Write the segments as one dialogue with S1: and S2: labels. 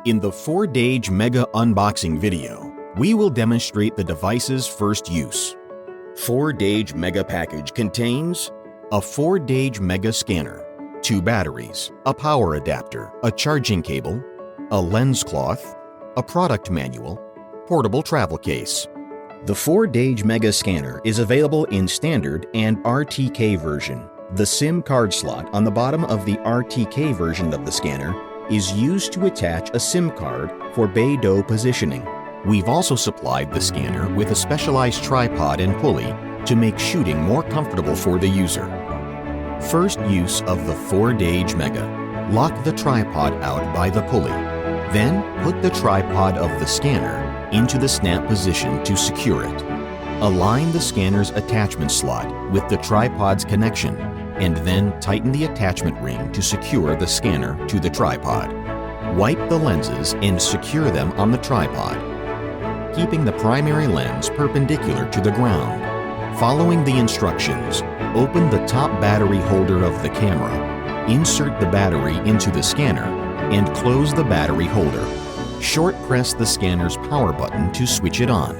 S1: In the 4Dage Mega unboxing video, we will demonstrate the device's first use. 4Dage Mega package contains a 4Dage Mega scanner, 2 batteries, a power adapter, a charging cable, a lens cloth, a product manual, portable travel case. The 4Dage Mega scanner is available in standard and RTK version. The SIM card slot on the bottom of the RTK version of the scanner is used to attach a SIM card for Beidou positioning. We've also supplied the scanner with a specialized tripod and pulley to make shooting more comfortable for the user. First use of the 4Dage Mega. Lock the tripod out by the pulley. Then put the tripod of the scanner into the snap position to secure it. Align the scanner's attachment slot with the tripod's connection, and then tighten the attachment ring to secure the scanner to the tripod. Wipe the lenses and secure them on the tripod, keeping the primary lens perpendicular to the ground. Following the instructions, open the top battery holder of the camera, insert the battery into the scanner, and close the battery holder. Short press the scanner's power button to switch it on.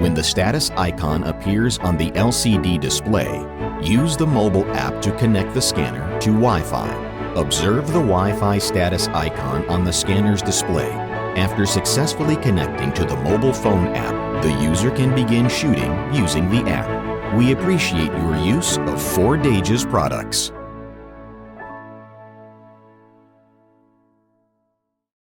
S1: When the status icon appears on the LCD display, use the mobile app to connect the scanner to Wi-Fi. Observe the Wi-Fi status icon on the scanner's display. After successfully connecting to the mobile phone app, the user can begin shooting using the app. We appreciate your use of 4Dage's products.